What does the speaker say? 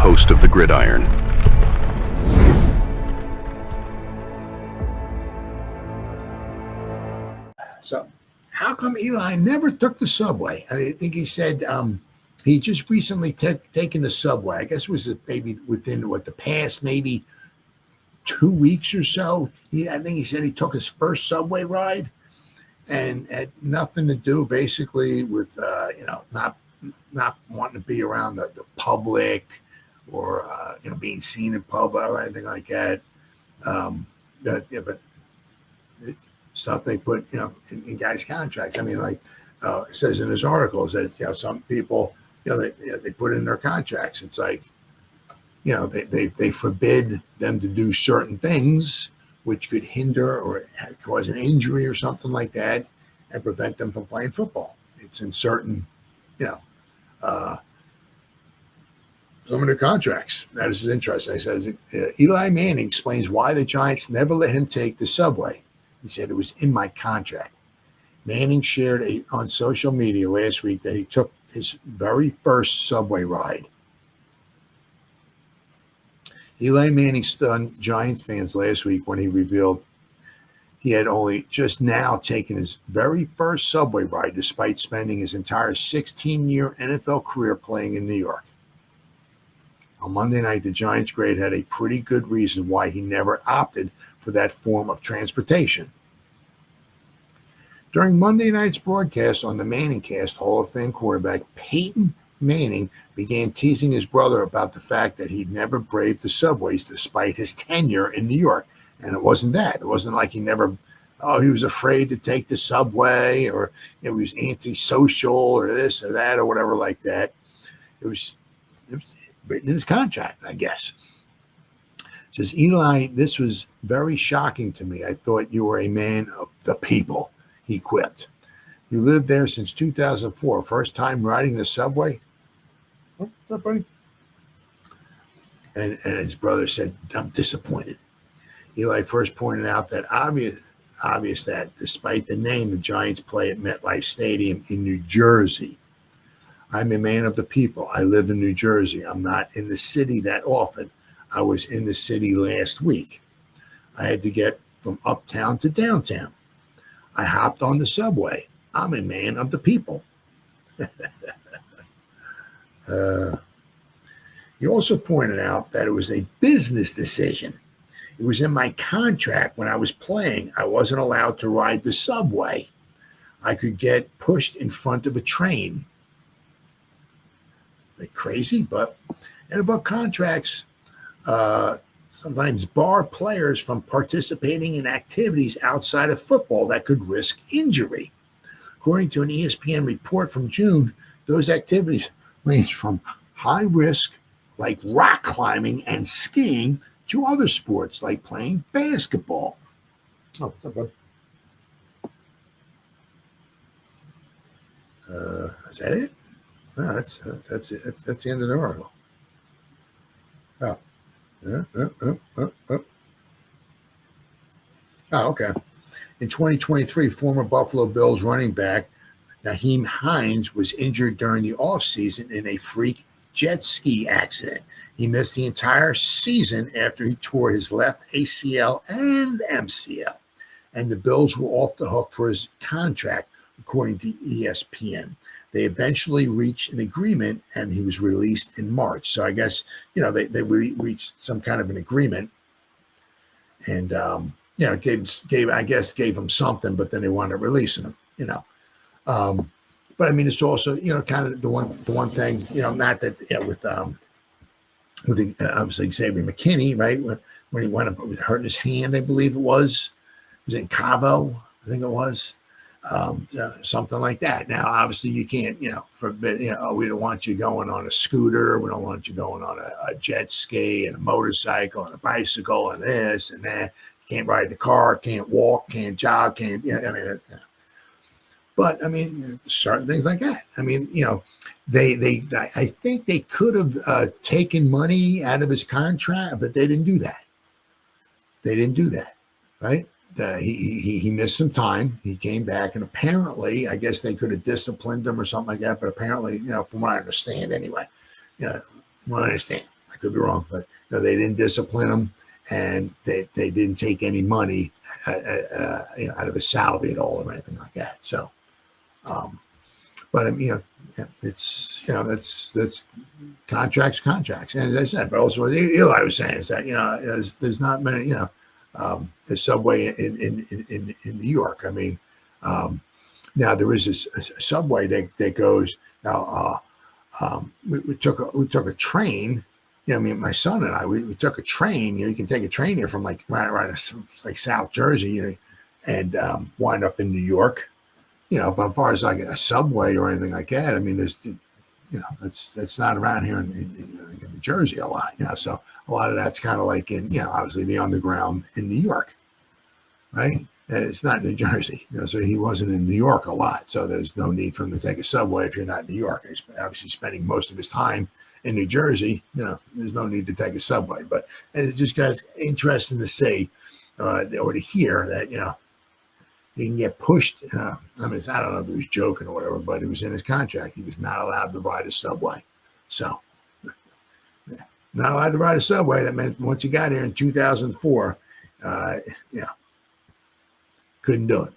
host of the Gridiron. So, how come Eli never took the subway? I think he said he just recently taken the subway. I guess it was maybe within the past maybe 2 weeks or so. I think he said he took his first subway ride, and had nothing to do basically with not wanting to be around the public or being seen in public or anything like that. But stuff they put in guys' contracts. I mean, like it says in his articles that some people they put in their contracts. It's like they forbid them to do certain things which could hinder or cause an injury or something like that and prevent them from playing football. It's in certain some of their contracts. Now, this is interesting. He says Eli Manning explains why the Giants never let him take the subway. He said it was in my contract. Manning shared on social media last week that he took his very first subway ride. Eli Manning stunned Giants fans last week when he revealed he had only just now taken his very first subway ride despite spending his entire 16-year NFL career playing in New York. On Monday night, the Giants great had a pretty good reason why he never opted for that form of transportation. During Monday night's broadcast on the ManningCast, Hall of Fame quarterback Peyton Manning began teasing his brother about the fact that he'd never braved the subways despite his tenure in New York. And it wasn't that. It wasn't like he was afraid to take the subway or he was antisocial or this or that or whatever like that. It was written in his contract, I guess. It says, Eli, this was very shocking to me. I thought you were a man of the people, he quipped. You lived there since 2004. First time riding the subway? What's up, buddy? And his brother said, I'm disappointed. Eli first pointed out that obvious that despite the name, the Giants play at MetLife Stadium in New Jersey. I'm a man of the people. I live in New Jersey. I'm not in the city that often. I was in the city last week. I had to get from uptown to downtown. I hopped on the subway. I'm a man of the people. He also pointed out that it was a business decision. It was in my contract when I was playing. I wasn't allowed to ride the subway. I could get pushed in front of a train. Like crazy, but NFL contracts sometimes bar players from participating in activities outside of football that could risk injury. According to an ESPN report from June, those activities range from high risk, like rock climbing and skiing, to other sports like playing basketball. Oh, what's up, bud? Is that it? No, that's it. That's the end of the article. Oh. Oh, okay. In 2023, former Buffalo Bills running back Nyheim Hines was injured during the offseason in a freak jet ski accident. He missed the entire season after he tore his left ACL and MCL, and the Bills were off the hook for his contract, according to ESPN. They eventually reached an agreement, and he was released in March. So I guess, they reached some kind of an agreement, and gave him something, but then they wound up releasing him. But I mean, it's also kind of the one thing, not that with obviously Xavier McKinney, right, when he wound up hurting his hand, I believe it was in Cabo, I think it was. Something like that. Now, obviously, you can't, forbid, we don't want you going on a scooter. We don't want you going on a jet ski and a motorcycle and a bicycle and this and that. You can't ride the car, can't walk, can't jog, can't, but I mean, certain things like that. I mean, I think they could have taken money out of his contract, but they didn't do that. Right? He missed some time. He came back, and apparently, I guess they could have disciplined him or something like that. But apparently, from what I understand, anyway, from what I understand, I could be wrong, but they didn't discipline him, and they didn't take any money out of his salary at all or anything like that. So, but it's that's contracts, and as I said, but also what Eli was saying is that there's not many the subway in New York. I mean, now there is a subway that goes now. We took a train. I mean, my son and I, we took a train. You can take a train here from like right like South Jersey, and wind up in New York. But as far as like a subway or anything like that, I mean, there's, that's not around here in New Jersey a lot. So a lot of that's kind of like in, obviously the underground in New York, right? And it's not New Jersey, so he wasn't in New York a lot. So there's no need for him to take a subway if you're not in New York. He's obviously spending most of his time in New Jersey. There's no need to take a subway. But it just got interesting to see or to hear that, he can get pushed. I mean, I don't know if he was joking or whatever, but it was in his contract. He was not allowed to ride a subway. So, not allowed to ride a subway. That meant once he got here in 2004, couldn't do it.